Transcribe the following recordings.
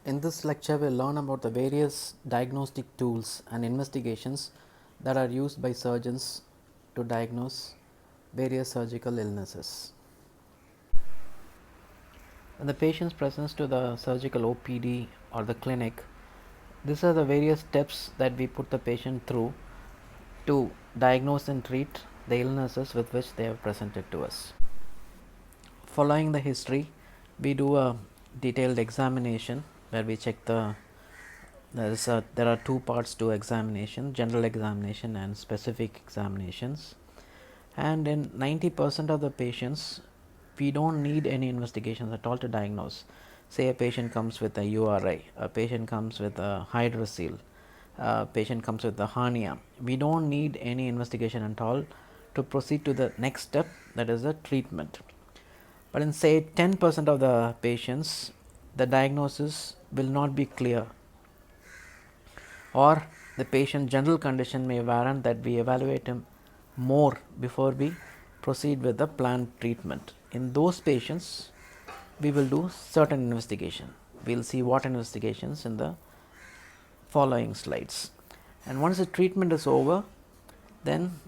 In this lecture, we'll learn about the various diagnostic tools and investigations that are used by surgeons to diagnose various surgical illnesses. When the patient presents to the surgical OPD or the clinic, these are the various steps that we put the patient through to diagnose and treat the illnesses with which they have presented to us. Following the history, we do a detailed examination where we check there are two parts to examination: general examination and specific examinations. And in 90% of the patients, we don't need any investigations at all to diagnose. Say a patient comes with a URI, a patient comes with a hydrocele, a patient comes with a hernia. We don't need any investigation at all to proceed to the next step, that is the treatment. But in say 10% of the patients, the diagnosis will not be clear, or the patient general condition may warrant that we evaluate him more before we proceed with the planned treatment. In those patients, we will do certain investigation. We will see what investigations in the following slides. And once the treatment is over, then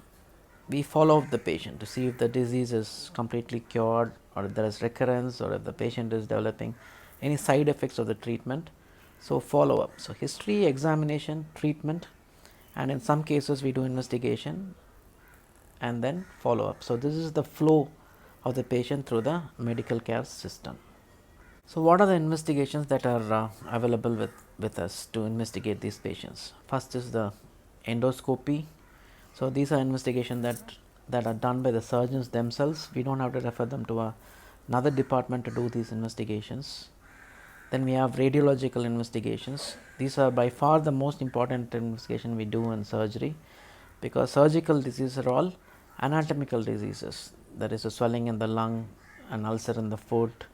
we follow up the patient to see if the disease is completely cured, or if there is recurrence, or if the patient is developing any side effects of the treatment. So, follow up. So, history, examination, treatment, and in some cases we do investigation and then follow up. So, this is the flow of the patient through the medical care system. So, what are the investigations that are available with us to investigate these patients? First is the endoscopy. So, these are investigations that are done by the surgeons themselves. We don't have to refer them to another department to do these investigations. Then we have radiological investigations. These are by far the most important investigation we do in surgery, because surgical diseases are all anatomical diseases. There is a swelling in the lung, an ulcer in the foot,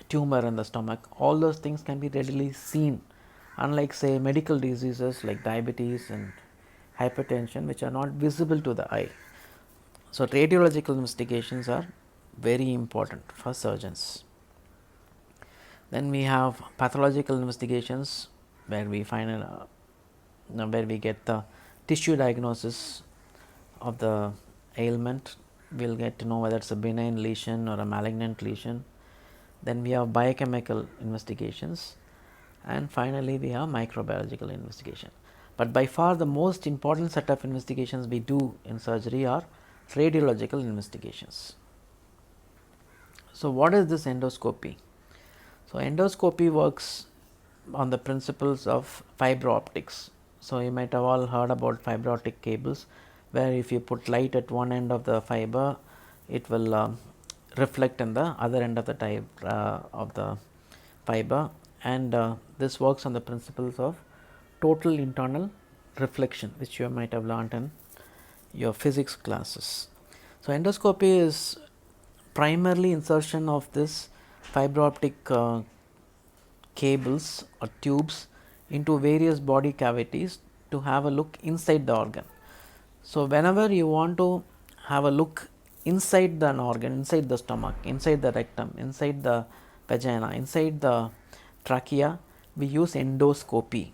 tumor in the stomach. All those things can be readily seen, unlike say medical diseases like diabetes and hypertension, which are not visible to the eye. So, radiological investigations are very important for surgeons. Then we have pathological investigations, where we find where we get the tissue diagnosis of the ailment. We will get to know whether it is a benign lesion or a malignant lesion. Then we have biochemical investigations, and finally we have microbiological investigation. But by far the most important set of investigations we do in surgery are radiological investigations. So, what is this endoscopy? So, endoscopy works on the principles of fiber optics. So, you might have all heard about fiber optic cables, where if you put light at one end of the fiber, it will reflect in the other end of the type of the fiber, and this works on the principles of total internal reflection, which you might have learnt in your physics classes. So, endoscopy is primarily insertion of this fiber optic cables or tubes into various body cavities to have a look inside the organ. So, whenever you want to have a look inside an organ, inside the stomach, inside the rectum, inside the vagina, inside the trachea, we use endoscopy.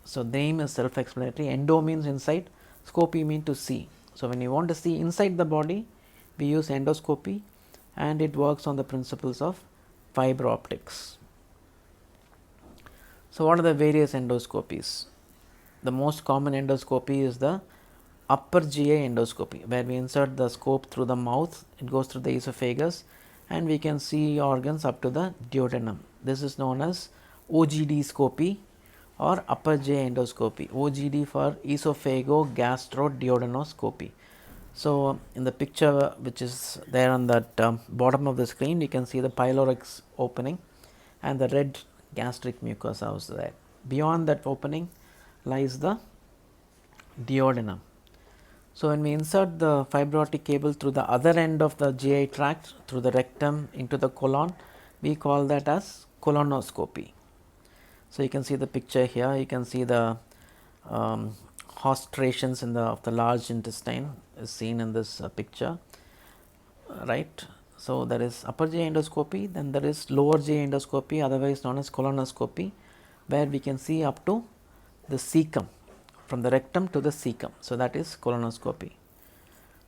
So, the name is self-explanatory. Endo means inside, scopy means to see. So, when you want to see inside the body, we use endoscopy, and it works on the principles of fiber optics. So, what are the various endoscopies? The most common endoscopy is the upper GI endoscopy, where we insert the scope through the mouth, it goes through the esophagus, and we can see organs up to the duodenum. This is known as OGD scopy or upper GI endoscopy. OGD for esophago-gastro-duodenoscopy. So, in the picture which is there on that bottom of the screen, you can see the pylorix opening and the red gastric mucosa was there. Beyond that opening lies the duodenum. So, when we insert the fiber optic cable through the other end of the GI tract, through the rectum into the colon, we call that as colonoscopy. So, you can see the picture here, you can see the hostrations of the large intestine is seen in this picture, right. So there is upper GI endoscopy, then there is lower GI endoscopy, otherwise known as colonoscopy, where we can see up to the cecum, from the rectum to the cecum. So that is colonoscopy.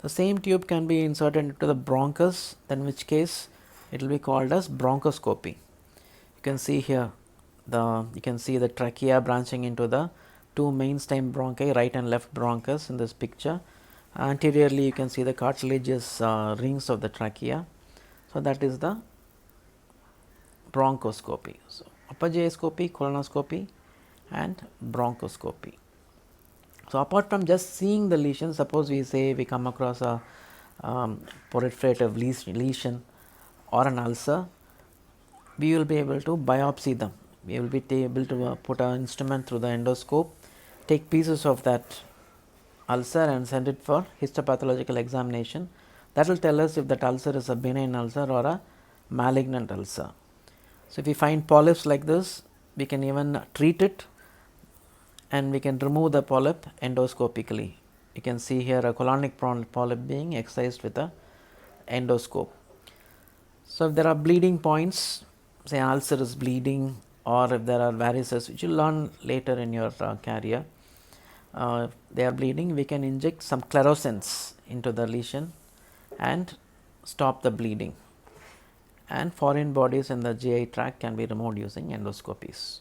The same tube can be inserted into the bronchus, then in which case it will be called as bronchoscopy. You can see here you can see the trachea branching into the two main stem bronchi, right and left bronchus in this picture. Anteriorly you can see the cartilaginous rings of the trachea. So that is the bronchoscopy. So upper GI scopy, colonoscopy and bronchoscopy. So apart from just seeing the lesion, suppose we say we come across a proliferative lesion or an ulcer, we will be able to biopsy them. We will be able to put an instrument through the endoscope, take pieces of that ulcer and send it for histopathological examination. That will tell us if that ulcer is a benign ulcer or a malignant ulcer. So if we find polyps like this, we can even treat it and we can remove the polyp endoscopically. You can see here a colonic polyp being excised with a endoscope. So if there are bleeding points, say an ulcer is bleeding, or if there are varices, which you learn later in your career, if they are bleeding, we can inject some Clarosens into the lesion and stop the bleeding. And foreign bodies in the GI tract can be removed using endoscopies.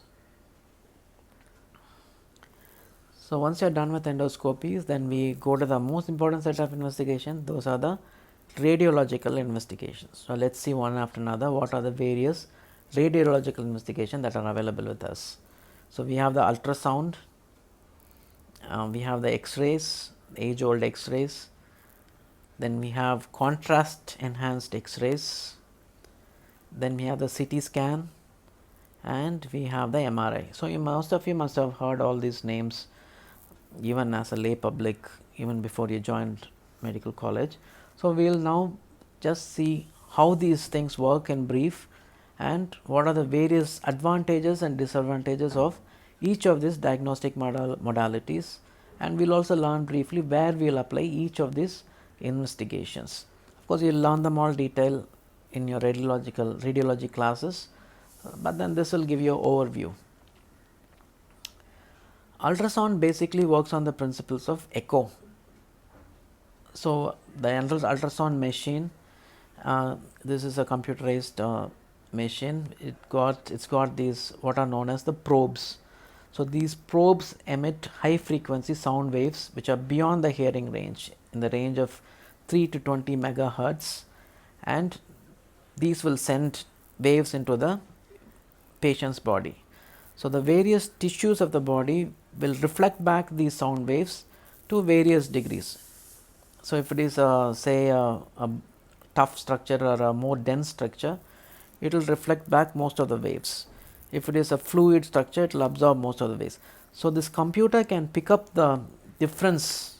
So once you are done with endoscopies, then we go to the most important set of investigation. Those are the radiological investigations. So let's see one after another what are the various radiological investigations that are available with us. So we have the ultrasound, we have the X-rays, age old X-rays, then we have contrast enhanced X-rays, then we have the CT scan, and we have the MRI. So most of you must have heard all these names even as a lay public, even before you joined medical college. So we will now just see how these things work in brief and what are the various advantages and disadvantages of each of these diagnostic modalities, and we will also learn briefly where we will apply each of these investigations. Of course, you will learn them all detail in your radiology classes, but then this will give you an overview. Ultrasound basically works on the principles of echo. So the ultrasound machine, this is a computerized machine. It's got these what are known as the probes. So these probes emit high frequency sound waves which are beyond the hearing range, in the range of 3 to 20 megahertz, and these will send waves into the patient's body. So the various tissues of the body will reflect back these sound waves to various degrees. So if it is say a tough structure or a more dense structure, it will reflect back most of the waves. If it is a fluid structure, it will absorb most of the waves. So this computer can pick up the difference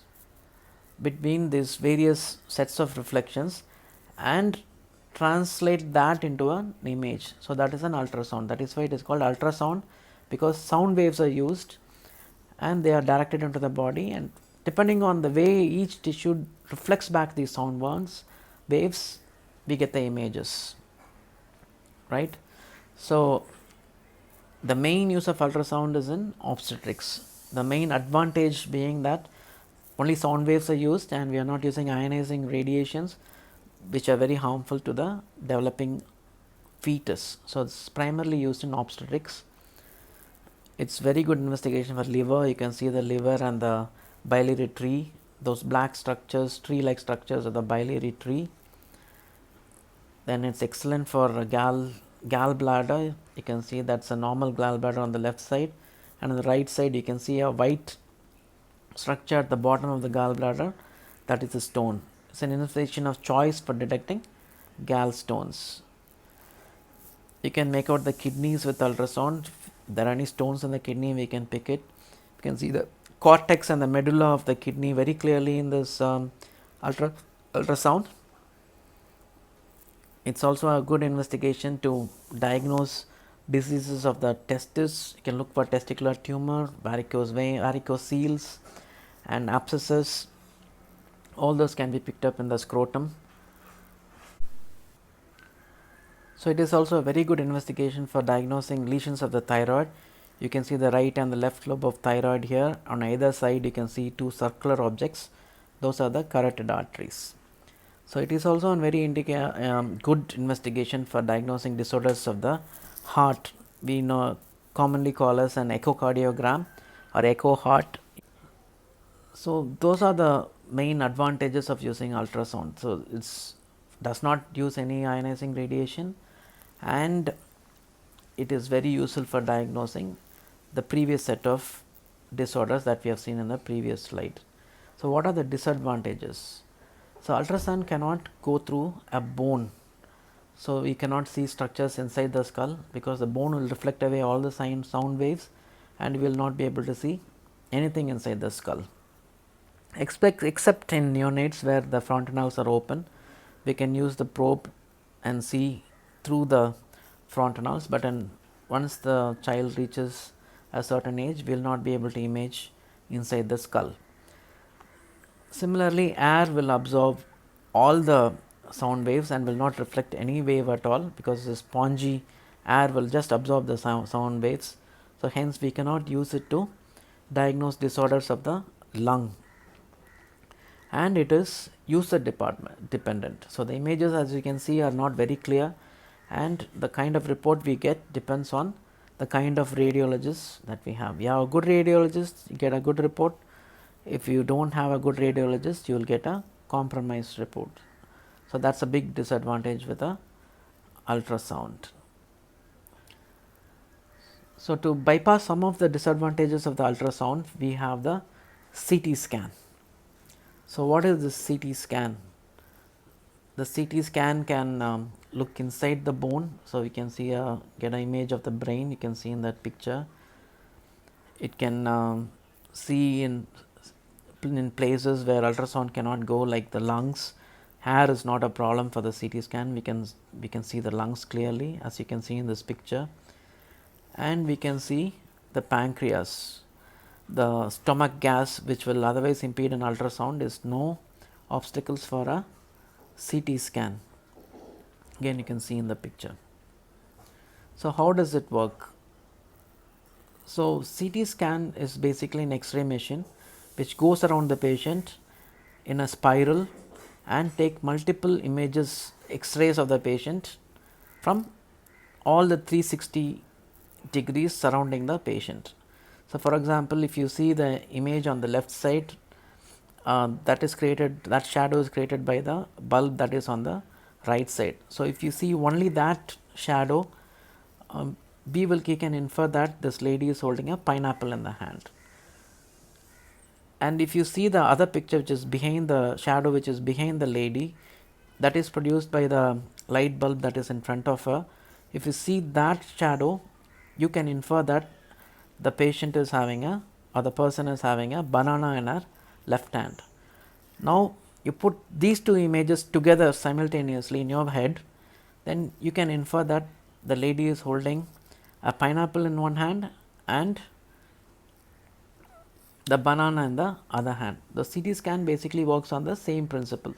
between these various sets of reflections and translate that into an image. So that is an ultrasound. That is why it is called ultrasound, because sound waves are used and they are directed into the body, and depending on the way each tissue reflects back these sound waves, we get the images, right? So the main use of ultrasound is in obstetrics. The main advantage being that only sound waves are used and we are not using ionizing radiations which are very harmful to the developing fetus. So it's primarily used in obstetrics. It's very good investigation for liver. You can see the liver and the biliary tree. Those black structures, tree-like structures, are the biliary tree. Then it's excellent for gallbladder. You can see that's a normal gallbladder on the left side, and on the right side you can see a white structure at the bottom of the gallbladder. That is a stone. It's an investigation of choice for detecting gallstones. You can make out the kidneys with ultrasound. If there are any stones in the kidney, we can pick it. You can see the cortex and the medulla of the kidney very clearly in this ultrasound. It's also a good investigation to diagnose diseases of the testis. You can look for testicular tumor, varicose vein, varicoceles, and abscesses. All those can be picked up in the scrotum. So it is also a very good investigation for diagnosing lesions of the thyroid. You can see the right and the left lobe of thyroid here. On either side you can see two circular objects. Those are the carotid arteries. So it is also a very good investigation for diagnosing disorders of the heart. We know commonly call as an echocardiogram or echo heart. So those are the main advantages of using ultrasound. So it's does not use any ionizing radiation, and it is very useful for diagnosing the previous set of disorders that we have seen in the previous slide. So what are the disadvantages? So ultrasound cannot go through a bone, so we cannot see structures inside the skull because the bone will reflect away all the sound waves and we will not be able to see anything inside the skull. Except in neonates where the fontanelles are open, we can use the probe and see through the fontanelles, but once the child reaches a certain age, we will not be able to image inside the skull. Similarly, air will absorb all the sound waves and will not reflect any wave at all, because the spongy air will just absorb the sound waves. So hence we cannot use it to diagnose disorders of the lung, and it is user dependent. So the images, as you can see, are not very clear, and the kind of report we get depends on the kind of radiologist that we have. You have a good radiologist, you get a good report. If you don't have a good radiologist, you will get a compromised report. So that's a big disadvantage with a ultrasound. So to bypass some of the disadvantages of the ultrasound, we have the CT scan. So what is this CT scan? The CT scan can look inside the bone, so we can see get an image of the brain. You can see in that picture. It can see in places where ultrasound cannot go, like the lungs. Hair is not a problem for the CT scan. We can see the lungs clearly, as you can see in this picture, and we can see the pancreas. The stomach gas, which will otherwise impede an ultrasound, is no obstacles for a CT scan. Again, you can see in the picture. So how does it work? So CT scan is basically an X-ray machine which goes around the patient in a spiral and take multiple images, X-rays of the patient from all the 360 degrees surrounding the patient. So for example, if you see the image on the left side, that shadow is created by the bulb that is on the right side. So if you see only that shadow, we can infer that this lady is holding a pineapple in the hand. And if you see the other picture, which is behind the shadow, which is behind the lady, that is produced by the light bulb that is in front of her. If you see that shadow, you can infer that the patient is having or the person is having a banana in her left hand. Now you put these two images together simultaneously in your head, then you can infer that the lady is holding a pineapple in one hand and the banana in the other hand. The CT scan basically works on the same principle.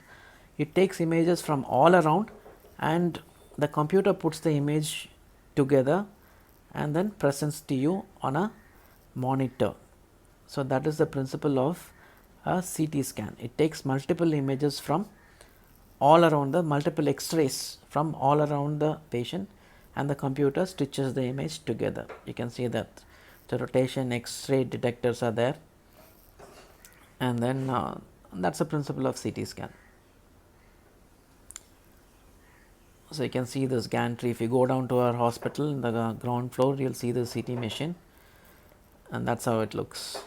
It takes images from all around and the computer puts the image together and then presents to you on a monitor. So that is the principle of a CT scan. It takes multiple images from all around, the multiple X-rays from all around the patient, and the computer stitches the image together. You can see that the rotation X-ray detectors are there, and then that's the principle of CT scan. So you can see this gantry. If you go down to our hospital in the ground floor, you will see the CT machine, and that's how it looks.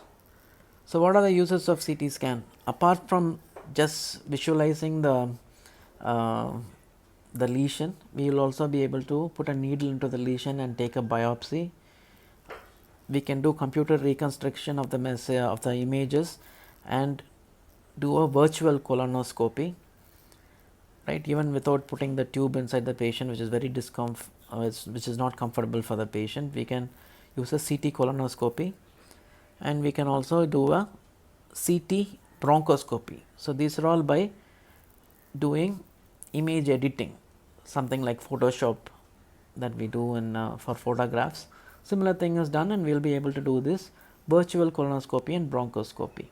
So what are the uses of CT scan? Apart from just visualizing the lesion, we will also be able to put a needle into the lesion and take a biopsy. We can do computer reconstruction of the images and do a virtual colonoscopy, right, even without putting the tube inside the patient, which is very which is not comfortable for the patient. We can use a CT colonoscopy, and we can also do a CT bronchoscopy. So these are all by doing image editing, something like Photoshop that we do in for photographs. Similar thing is done, and we will be able to do this virtual colonoscopy and bronchoscopy.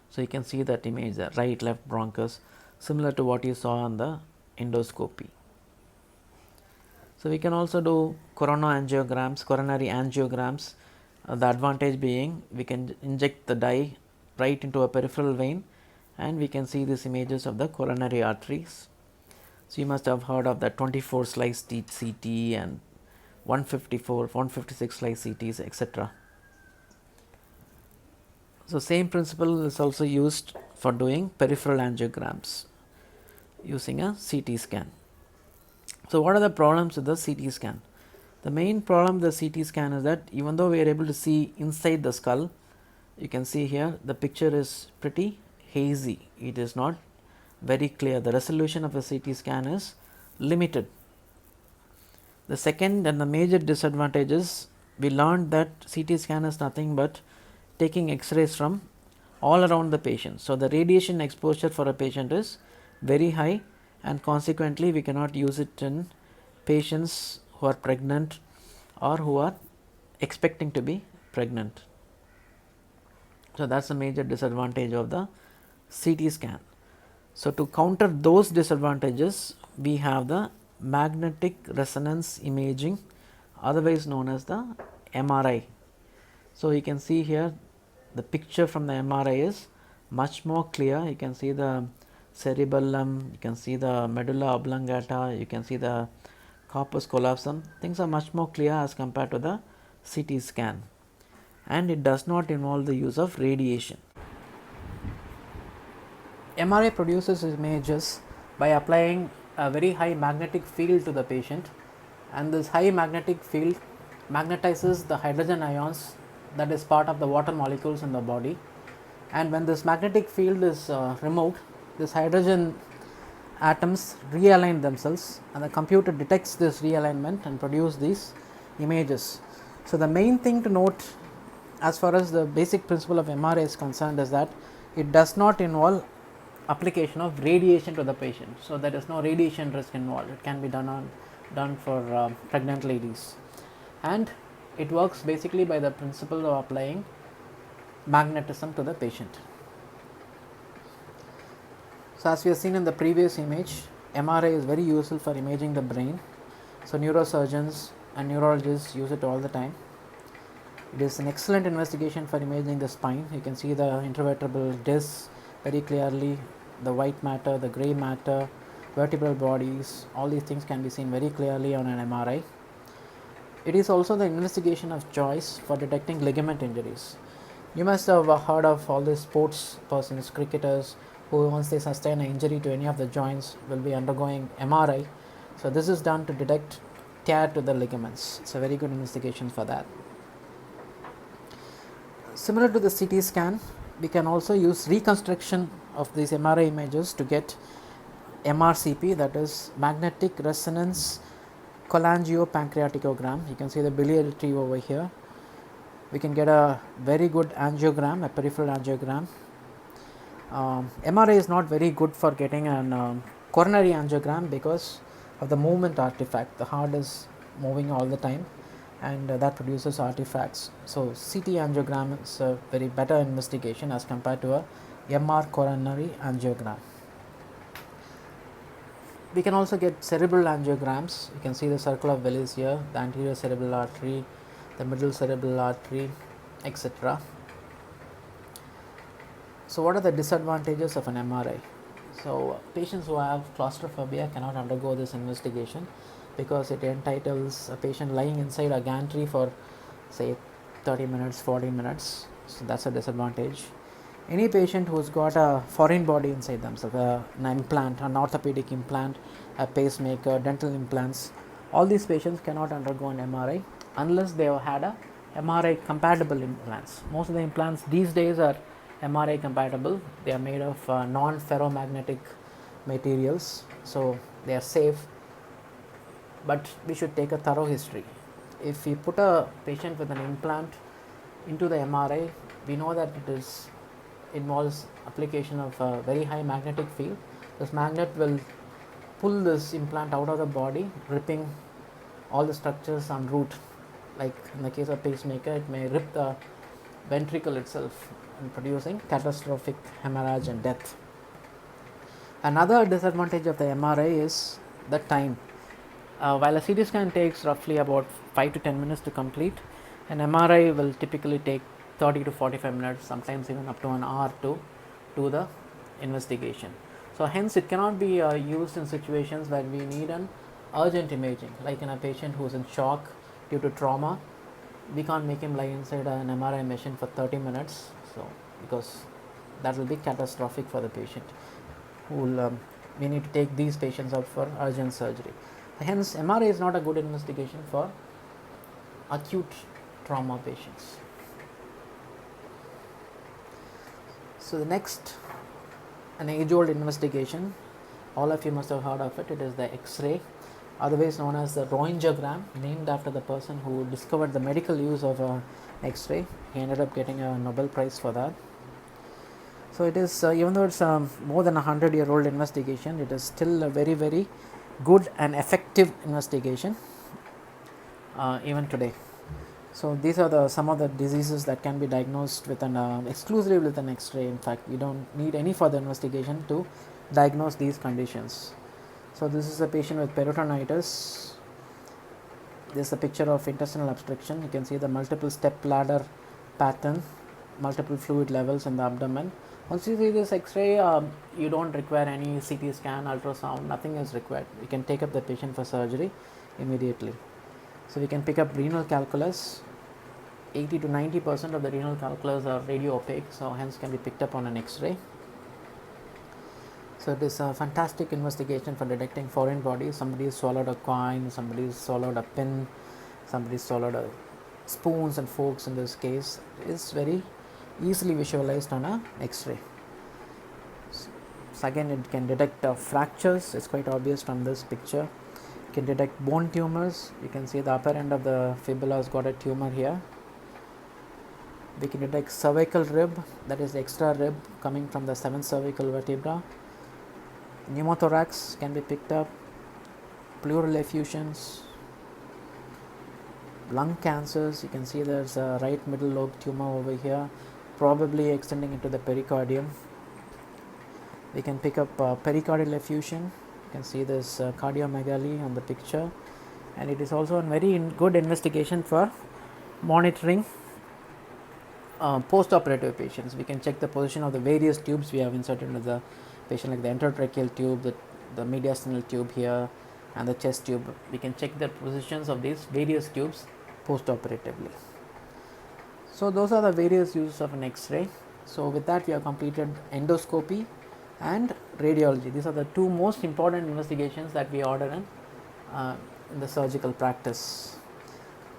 So you can see that image there, right left bronchus, similar to what you saw on the endoscopy. So we can also do coronary angiograms. The advantage being we can inject the dye right into a peripheral vein, and we can see these images of the coronary arteries. So you must have heard of the 24 slice CT and 154, 156 slice CTs, etc. So same principle is also used for doing peripheral angiograms using a CT scan. So what are the problems with the CT scan? The main problem with the CT scan is that even though we are able to see inside the skull, you can see here the picture is pretty hazy. It is not very clear. The resolution of a CT scan is limited. The second and the major disadvantage is we learned that CT scan is nothing but taking X-rays from all around the patient. So the radiation exposure for a patient is very high, and consequently we cannot use it in patients who are pregnant or who are expecting to be pregnant. So that's a major disadvantage of the CT scan. So to counter those disadvantages, we have the magnetic resonance imaging, otherwise known as the MRI. So you can see here the picture from the MRI is much more clear. You can see the cerebellum, you can see the medulla oblongata, you can see the corpus callosum. Things are much more clear as compared to the CT scan, and it does not involve the use of radiation. MRI produces images by applying a very high magnetic field to the patient, and this high magnetic field magnetizes the hydrogen ions that is part of the water molecules in the body, and when this magnetic field is removed, this hydrogen atoms realign themselves, and the computer detects this realignment and produce these images. So the main thing to note as far as the basic principle of MRI is concerned is that it does not involve application of radiation to the patient. So there is no radiation risk involved. It can be done for pregnant ladies, and it works basically by the principle of applying magnetism to the patient. So as we have seen in the previous image, MRI is very useful for imaging the brain. So neurosurgeons and neurologists use it all the time. It is an excellent investigation for imaging the spine. You can see the intervertebral discs very clearly, the white matter, the gray matter, vertebral bodies, all these things can be seen very clearly on an MRI. It is also the investigation of choice for detecting ligament injuries. You must have heard of all these sports persons, cricketers, who once they sustain an injury to any of the joints will be undergoing MRI. So this is done to detect tear to the ligaments. It's a very good investigation for that. Similar to the CT scan, we can also use reconstruction of these MRI images to get MRCP, that is magnetic resonance cholangiopancreaticogram. You can see the biliary tree over here. We can get a very good angiogram, a peripheral angiogram. MRI is not very good for getting an coronary angiogram because of the movement artifact. The heart is moving all the time, and that produces artifacts. So CT angiogram is a very better investigation as compared to a MR coronary angiogram. We can also get cerebral angiograms. You can see the circle of Willis here, the anterior cerebral artery, the middle cerebral artery, etc. So what are the disadvantages of an MRI? So patients who have claustrophobia cannot undergo this investigation because it entitles a patient lying inside a gantry for say 30 minutes, 40 minutes. So that's a disadvantage. Any patient who's got a foreign body inside themselves, an implant, an orthopedic implant, a pacemaker, dental implants, all these patients cannot undergo an MRI unless they have had a MRI compatible implants. Most of the implants these days are MRI compatible. They are made of non-ferromagnetic materials, so they are safe, but we should take a thorough history. If we put a patient with an implant into the MRI, we know that it involves application of a very high magnetic field. This magnet will pull this implant out of the body, ripping all the structures en route. Like in the case of pacemaker, it may rip the ventricle itself and producing catastrophic hemorrhage and death. Another disadvantage of the MRI is the time. While a CT scan takes roughly about 5 to 10 minutes to complete, an MRI will typically take 30 to 45 minutes, sometimes even up to an hour to do the investigation. So hence it cannot be used in situations where we need an urgent imaging, like in a patient who is in shock due to trauma. We can't make him lie inside an MRI machine for 30 minutes, so because that will be catastrophic for the patient. We need to take these patients out for urgent surgery. Hence, MRI is not a good investigation for acute trauma patients. So the next, an age-old investigation, all of you must have heard of it. It is the X-ray, otherwise known as the Roentgenogram, named after the person who discovered the medical use of X-ray. He ended up getting a Nobel Prize for that. So it is, even though it's more than 100-year-old investigation, it is still a very, very good and effective investigation even today. So these are some of the diseases that can be diagnosed with an exclusively with an X-ray. In fact, we don't need any further investigation to diagnose these conditions. So this is a patient with peritonitis. This is a picture of intestinal obstruction. You can see the multiple step ladder pattern, multiple fluid levels in the abdomen. Once you see this X-ray, you don't require any CT scan, ultrasound, nothing is required. You can take up the patient for surgery immediately. So we can pick up renal calculus. 80 to 90% of the renal calculus are radio opaque, so hence can be picked up on an X-ray. So it is a fantastic investigation for detecting foreign bodies. Somebody has swallowed a coin, somebody has swallowed a pin, somebody has swallowed spoons and forks in this case. It is very easily visualized on a X-ray. So again, it can detect fractures. It's quite obvious from this picture. It can detect bone tumors. You can see the upper end of the fibula has got a tumor here. We can detect cervical rib, that is the extra rib coming from the 7th cervical vertebra. Pneumothorax can be picked up, pleural effusions, lung cancers. You can see there's a right middle lobe tumor over here, probably extending into the pericardium. We can pick up pericardial effusion. You can see this cardiomegaly on the picture, and it is also a very good investigation for monitoring post-operative patients. We can check the position of the various tubes we have inserted into the patient, like the enterotracheal tube, the mediastinal tube here, and the chest tube. We can check the positions of these various tubes post-operatively. So those are the various uses of an X-ray. So with that, we have completed endoscopy and radiology. These are the two most important investigations that we order in the surgical practice.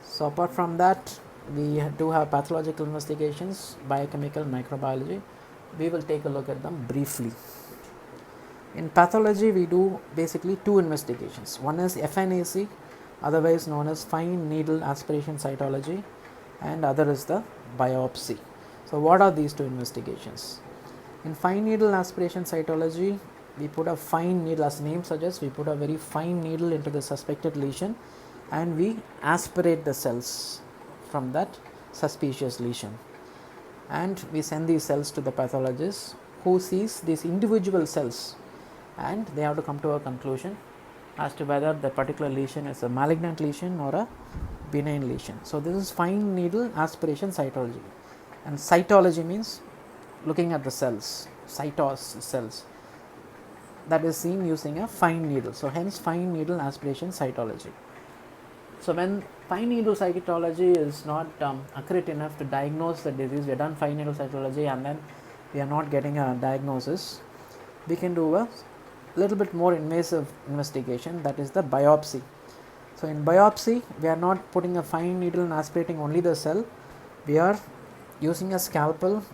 So apart from that, we do have pathological investigations, biochemical, microbiology. We will take a look at them briefly. In pathology, we do basically two investigations. One is FNAC, otherwise known as fine needle aspiration cytology, and other is the biopsy. So what are these two investigations? In fine needle aspiration cytology, we put a fine needle, as the name suggests, we put a very fine needle into the suspected lesion and we aspirate the cells from that suspicious lesion, and we send these cells to the pathologist, who sees these individual cells, and they have to come to a conclusion as to whether the particular lesion is a malignant lesion or a benign lesion. So this is fine needle aspiration cytology, and cytology means looking at the cells, cytos cells, that is seen using a fine needle. So hence fine needle aspiration cytology. So when fine needle cytology is not accurate enough to diagnose the disease, we have done fine needle cytology and then we are not getting a diagnosis, we can do a little bit more invasive investigation, that is the biopsy. So in biopsy, we are not putting a fine needle and aspirating only the cell, we are using a scalpel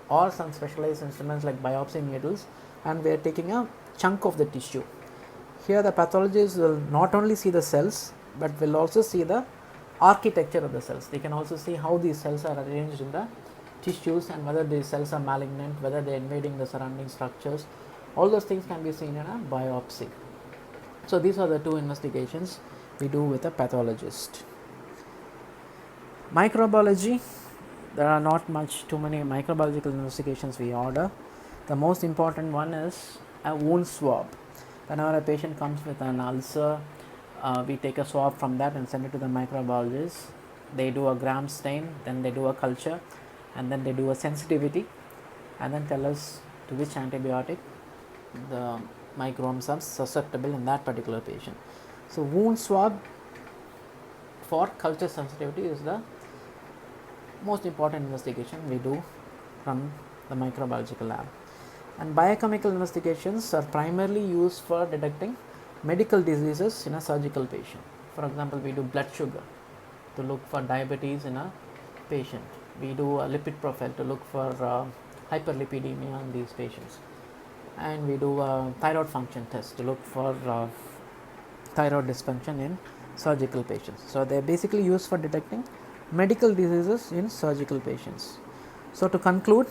or some specialized instruments like biopsy needles, and we are taking a chunk of the tissue. Here the pathologist will not only see the cells, but will also see the architecture of the cells. They can also see how these cells are arranged in the tissues and whether these cells are malignant, whether they are invading the surrounding structures. All those things can be seen in a biopsy. So these are the two investigations we do with a pathologist. Microbiology, there are not too many microbiological investigations we order. The most important one is a wound swab. Whenever a patient comes with an ulcer, we take a swab from that and send it to the microbiologist. They do a gram stain, then they do a culture, and then they do a sensitivity, and then tell us to which antibiotic the microbes are susceptible in that particular patient. So wound swab for culture sensitivity is the most important investigation we do from the microbiological lab. And biochemical investigations are primarily used for detecting medical diseases in a surgical patient. For example, we do blood sugar to look for diabetes in a patient. We do a lipid profile to look for hyperlipidemia in these patients. And we do a thyroid function test to look for thyroid dysfunction in surgical patients. So they are basically used for detecting medical diseases in surgical patients. So to conclude,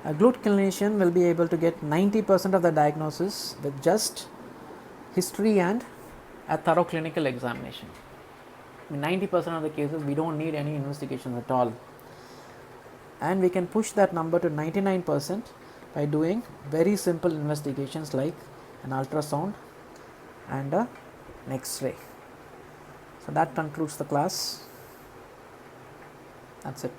a glute clinician will be able to get 90% of the diagnosis with just history and a thorough clinical examination. In 90% of the cases, we don't need any investigation at all. And we can push that number to 99% by doing very simple investigations like an ultrasound and an X-ray. So that concludes the class. That's it.